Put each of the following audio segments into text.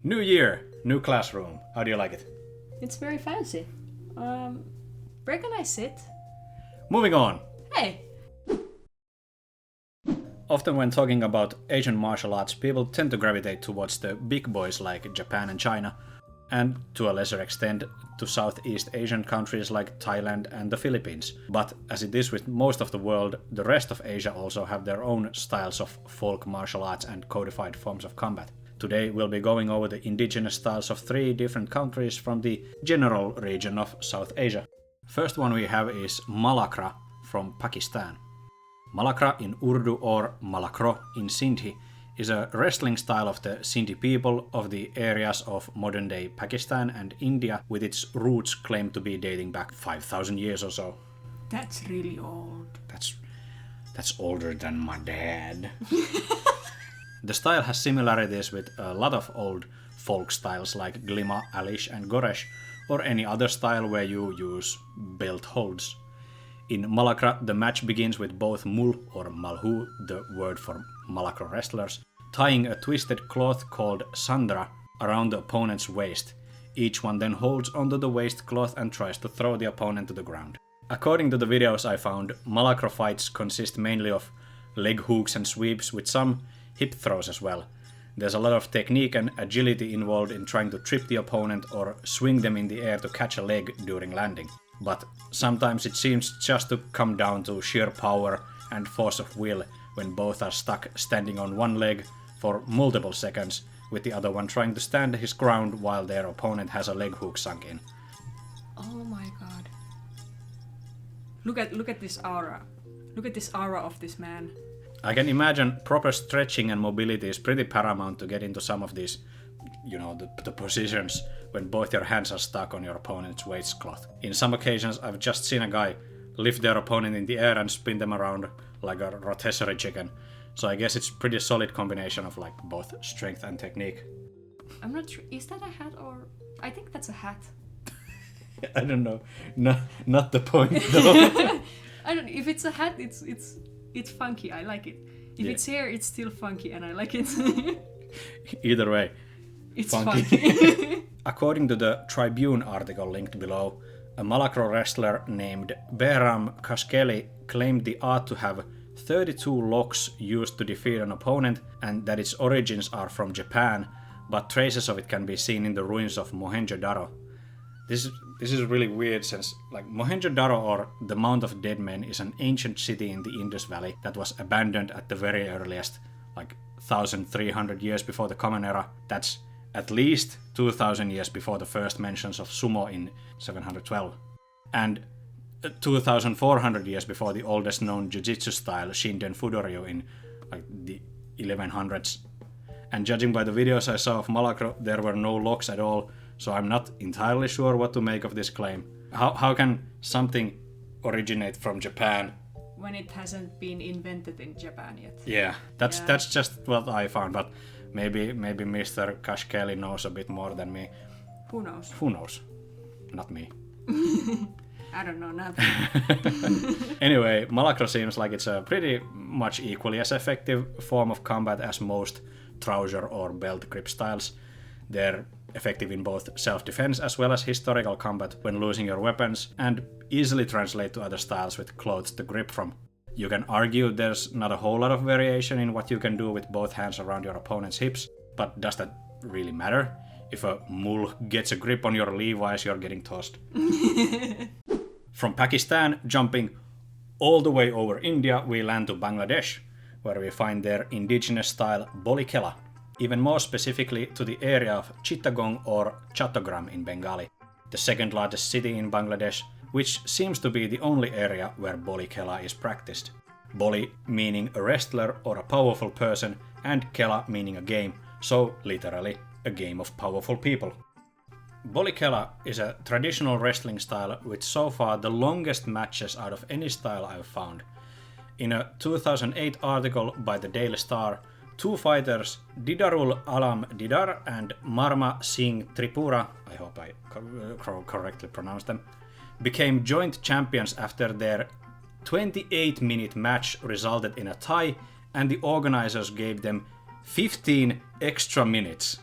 New year, new classroom. How do you like it? It's very fancy. Where can I sit? Moving on. Hey! Often when talking about Asian martial arts, people tend to gravitate towards the big boys like Japan and China, and to a lesser extent to Southeast Asian countries like Thailand and the Philippines. But as it is with most of the world, the rest of Asia also have their own styles of folk martial arts and codified forms of combat. Today we'll be going over the indigenous styles of 3 different countries from the general region of South Asia. First one we have is Malakhra from Pakistan. Malakhra in Urdu or Malakhro in Sindhi is a wrestling style of the Sindhi people of the areas of modern-day Pakistan and India, with its roots claimed to be dating back 5,000 years or so. That's really old. That's older than my dad. The style has similarities with a lot of old folk styles like Glima, Alish and Goresh, or any other style where you use belt holds. In Malakhra, the match begins with both mul or malhu, the word for Malakhro wrestlers, tying a twisted cloth called sandra around the opponent's waist. Each one then holds onto the waist cloth and tries to throw the opponent to the ground. According to the videos I found, Malakhro fights consist mainly of leg hooks and sweeps with some hip throws as well. There's a lot of technique and agility involved in trying to trip the opponent or swing them in the air to catch a leg during landing. But sometimes it seems just to come down to sheer power and force of will when both are stuck standing on one leg for multiple seconds, with the other one trying to stand his ground while their opponent has a leg hook sunk in. Oh my god. Look at this aura. Look at this aura of this man. I can imagine proper stretching and mobility is pretty paramount to get into some of these, the positions when both your hands are stuck on your opponent's waistcloth. In some occasions, I've just seen a guy lift their opponent in the air and spin them around like a rotisserie chicken. So I guess it's pretty solid combination of like both strength and technique. I'm not sure. Is that a hat or... I think that's a hat. I don't know. Not the point though. I don't. If it's a hat, it's funky. I like it. If it's hair, it's still funky, and I like it. Either way, it's funky. According to the Tribune article linked below, a Malakhro wrestler named Behram Kashkeli claimed the art to have 32 locks used to defeat an opponent, and that its origins are from Japan, but traces of it can be seen in the ruins of Mohenjo-daro. This is really weird since Mohenjo-daro, or the Mount of Dead Men, is an ancient city in the Indus Valley that was abandoned at the very earliest, 1,300 years before the Common Era. That's at least 2,000 years before the first mentions of sumo in 712. And 2,400 years before the oldest known jiu-jitsu style, Shinden Fudoryu, in the 1100s. And judging by the videos I saw of Malakhro, there were no locks at all, so I'm not entirely sure what to make of this claim. How can something originate from Japan when it hasn't been invented in Japan yet? Yeah, that's just what I found, but maybe Mr. Kashkeli knows a bit more than me. Who knows? Who knows? Not me. I don't know nothing. Anyway, Malakhro seems like it's a pretty much equally as effective form of combat as most trouser or belt grip styles. They're effective in both self-defense as well as historical combat when losing your weapons, and easily translate to other styles with clothes to grip from. You can argue there's not a whole lot of variation in what you can do with both hands around your opponent's hips, but does that really matter? If a mul gets a grip on your Levi's, you're getting tossed. From Pakistan, jumping all the way over India, we land to Bangladesh, where we find their indigenous style Boli Khela, even more specifically to the area of Chittagong or Chattogram in Bengali, the second largest city in Bangladesh, which seems to be the only area where Boli Khela is practiced. Boli meaning a wrestler or a powerful person, and Khela meaning a game, so literally a game of powerful people. Boli Khela is a traditional wrestling style with so far the longest matches out of any style I've found. In a 2008 article by the Daily Star, 2 fighters, Didarul Alam Didar and Marma Singh Tripura, I hope I correctly pronounced them, became joint champions after their 28-minute match resulted in a tie, and the organizers gave them 15 extra minutes.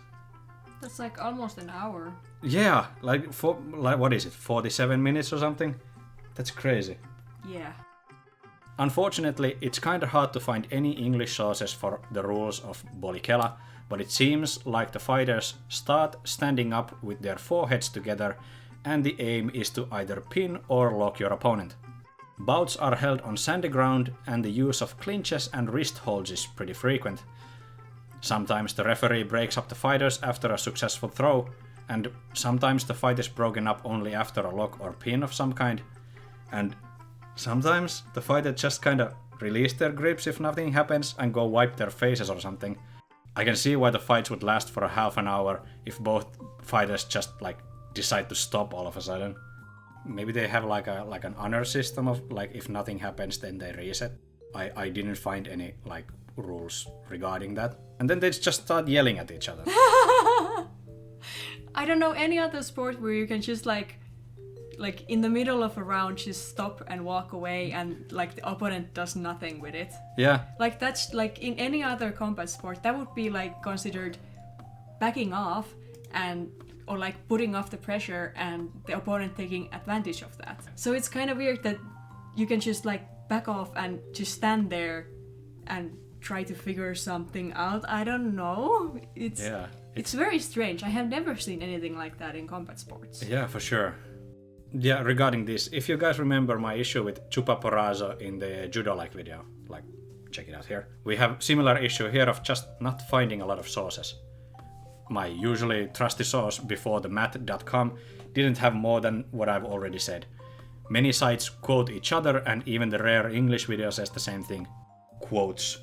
That's like almost an hour. Yeah, like what is it, 47 minutes or something? That's crazy. Yeah. Unfortunately, it's kinda hard to find any English sources for the rules of Boli Khela, but it seems like the fighters start standing up with their foreheads together, and the aim is to either pin or lock your opponent. Bouts are held on sandy ground, and the use of clinches and wrist holds is pretty frequent. Sometimes the referee breaks up the fighters after a successful throw, and sometimes the fight is broken up only after a lock or pin of some kind, and sometimes the fighters just kinda release their grips if nothing happens and go wipe their faces or something. I can see why the fights would last for a half an hour if both fighters just like decide to stop all of a sudden. Maybe they have like an honor system of like if nothing happens then they reset. I didn't find any like rules regarding that. And then they just start yelling at each other. I don't know any other sport where you can just like in the middle of a round just stop and walk away and like the opponent does nothing with it. Yeah. Like that's like in any other combat sport that would be like considered backing off and or like putting off the pressure and the opponent taking advantage of that. So it's kind of weird that you can just like back off and just stand there and try to figure something out. I don't know. It's very strange. I have never seen anything like that in combat sports. Yeah, for sure. Yeah, regarding this, if you guys remember my issue with Chupa Porazo in the judo-like video, like, check it out here. We have similar issue here of just not finding a lot of sources. My usually trusty source before the mat.com didn't have more than what I've already said. Many sites quote each other and even the rare English video says the same thing. Quotes.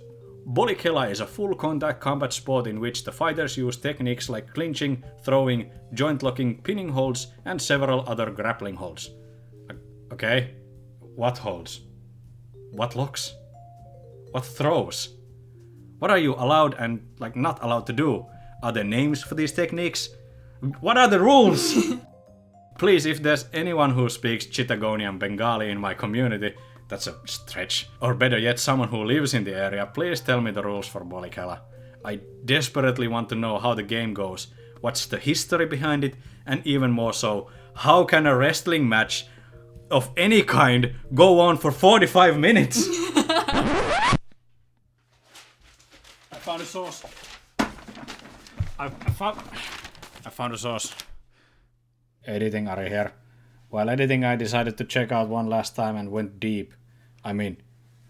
Boli Khela is a full contact combat sport in which the fighters use techniques like clinching, throwing, joint locking, pinning holds, and several other grappling holds. Okay, what holds? What locks? What throws? What are you allowed and like not allowed to do? Are there names for these techniques? What are the rules? Please, if there's anyone who speaks Chittagonian Bengali in my community, that's a stretch. Or better yet, someone who lives in the area, please tell me the rules for Boli Khela. I desperately want to know how the game goes, what's the history behind it, and even more so, how can a wrestling match of any kind go on for 45 minutes? I found a source. I found a source. Editing Ari here. While editing, I decided to check out one last time and went deep. I mean,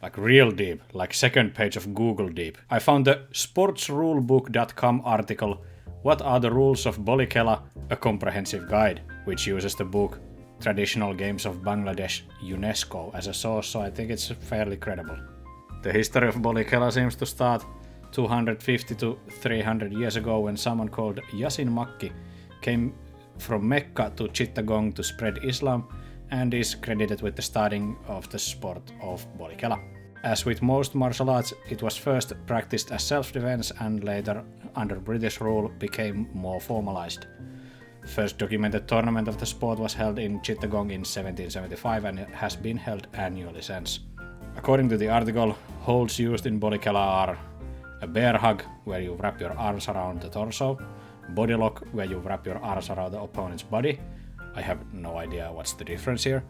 like real deep, like second page of Google deep. I found the sportsrulebook.com article, What are the Rules of Boli Khela? A Comprehensive Guide, which uses the book Traditional Games of Bangladesh UNESCO as a source, so I think it's fairly credible. The history of Boli Khela seems to start 250 to 300 years ago when someone called Yasin Makki came from Mecca to Chittagong to spread Islam and is credited with the starting of the sport of Boli Khela. As with most martial arts, it was first practiced as self-defense and later, under British rule, became more formalized. First documented tournament of the sport was held in Chittagong in 1775 and it has been held annually since. According to the article, holds used in Boli Khela are a bear hug, where you wrap your arms around the torso, body lock, where you wrap your arms around the opponent's body. I have no idea what's the difference here.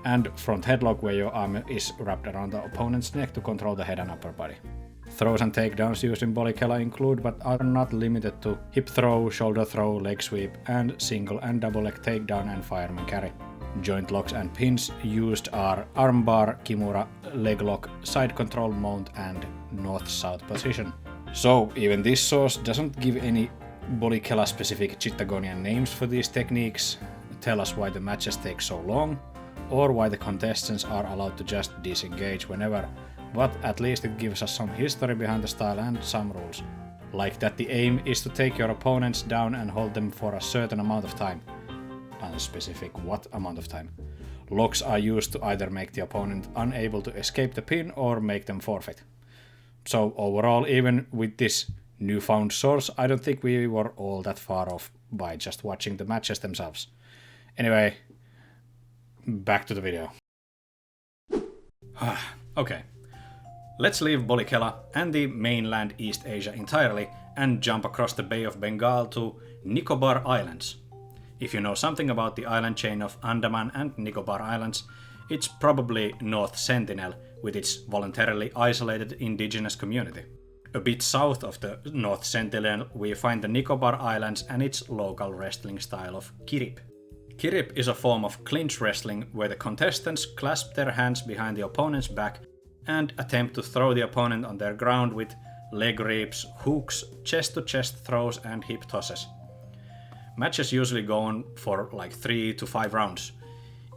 And front headlock, where your arm is wrapped around the opponent's neck to control the head and upper body. Throws and takedowns used in Boli Khela include, but are not limited to, hip throw, shoulder throw, leg sweep, and single and double leg takedown and fireman carry. Joint locks and pins used are armbar, kimura, leg lock, side control mount, and north-south position. So even this source doesn't give any Boli Khela specific Chittagonian names for these techniques, tell us why the matches take so long, or why the contestants are allowed to just disengage whenever, but at least it gives us some history behind the style and some rules. Like that the aim is to take your opponents down and hold them for a certain amount of time. Unspecific what amount of time. Locks are used to either make the opponent unable to escape the pin or make them forfeit. So overall, even with this newfound source, I don't think we were all that far off by just watching the matches themselves. Anyway, back to the video. Okay, let's leave Boli Khela and the mainland East Asia entirely and jump across the Bay of Bengal to Nicobar Islands. If you know something about the island chain of Andaman and Nicobar Islands, it's probably North Sentinel with its voluntarily isolated indigenous community. A bit south of the North Sentinel we find the Nicobar Islands and its local wrestling style of Kirip. Kirip is a form of clinch wrestling where the contestants clasp their hands behind the opponent's back and attempt to throw the opponent on their ground with leg reaps, hooks, chest-to-chest throws and hip tosses. Matches usually go on for like 3 to 5 rounds.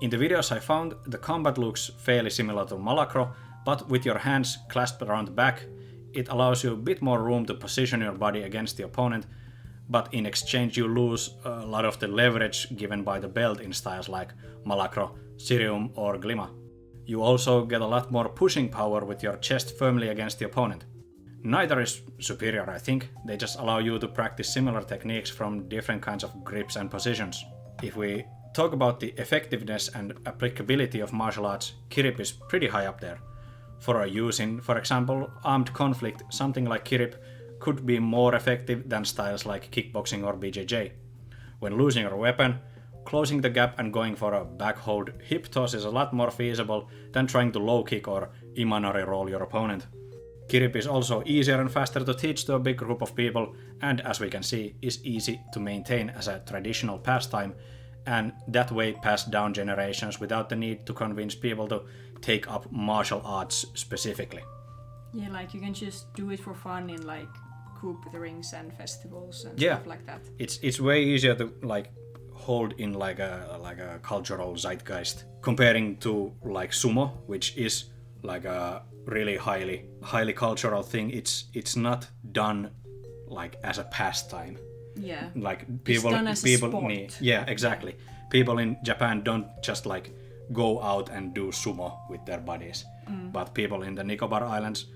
In the videos I found, the combat looks fairly similar to Malakhro, but with your hands clasped around the back, it allows you a bit more room to position your body against the opponent, but in exchange you lose a lot of the leverage given by the belt in styles like Malakhro, Sirium or Glima. You also get a lot more pushing power with your chest firmly against the opponent. Neither is superior, I think, they just allow you to practice similar techniques from different kinds of grips and positions. If we talk about the effectiveness and applicability of martial arts, Kirip is pretty high up there. For a use in, for example, armed conflict, something like Kirip could be more effective than styles like kickboxing or BJJ. When losing your weapon, closing the gap and going for a backhold hip toss is a lot more feasible than trying to low kick or imanari roll your opponent. Kirip is also easier and faster to teach to a big group of people, and as we can see, is easy to maintain as a traditional pastime, and that way pass down generations without the need to convince people to take up martial arts specifically. Yeah, like you can just do it for fun in like gatherings and festivals and stuff like that. It's way easier to like hold in like a cultural zeitgeist comparing to like sumo, which is like a really highly cultural thing. It's not done like as a pastime. Yeah. Like people it's done as a sport. need. Yeah, exactly. People in Japan don't just like go out and do sumo with their bodies. But people in the Nicobar Islands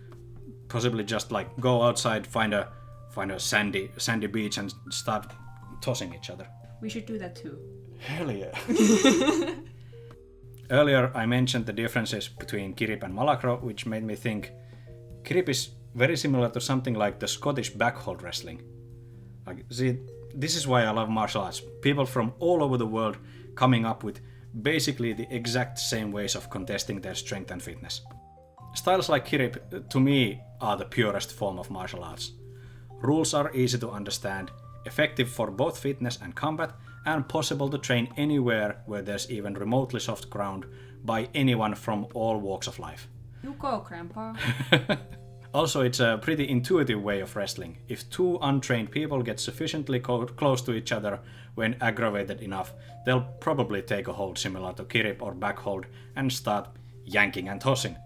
possibly just like go outside, find a sandy beach and start tossing each other. We should do that too. Hell yeah. Earlier I mentioned the differences between Kirip and Malakhro, which made me think Kirip is very similar to something like the Scottish backhold wrestling. Like, see, this is why I love martial arts. People from all over the world coming up with basically the exact same ways of contesting their strength and fitness. Styles like Kirip, to me, are the purest form of martial arts. Rules are easy to understand, effective for both fitness and combat, and possible to train anywhere where there's even remotely soft ground by anyone from all walks of life. You go, Grandpa. Also, it's a pretty intuitive way of wrestling. If two untrained people get sufficiently close to each other when aggravated enough, they'll probably take a hold similar to Kirip or backhold and start yanking and tossing.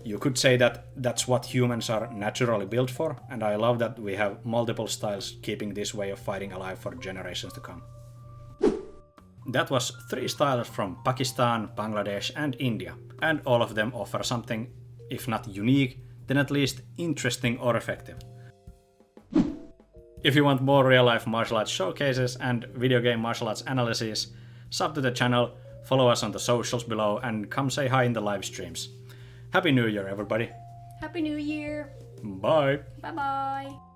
You could say that that's what humans are naturally built for, and I love that we have multiple styles keeping this way of fighting alive for generations to come. That was 3 styles from Pakistan, Bangladesh and India, and all of them offer something, if not unique, then at least interesting or effective. If you want more real-life martial arts showcases and video game martial arts analyses, sub to the channel, follow us on the socials below, and come say hi in the live streams. Happy New Year, everybody! Happy New Year! Bye! Bye-bye!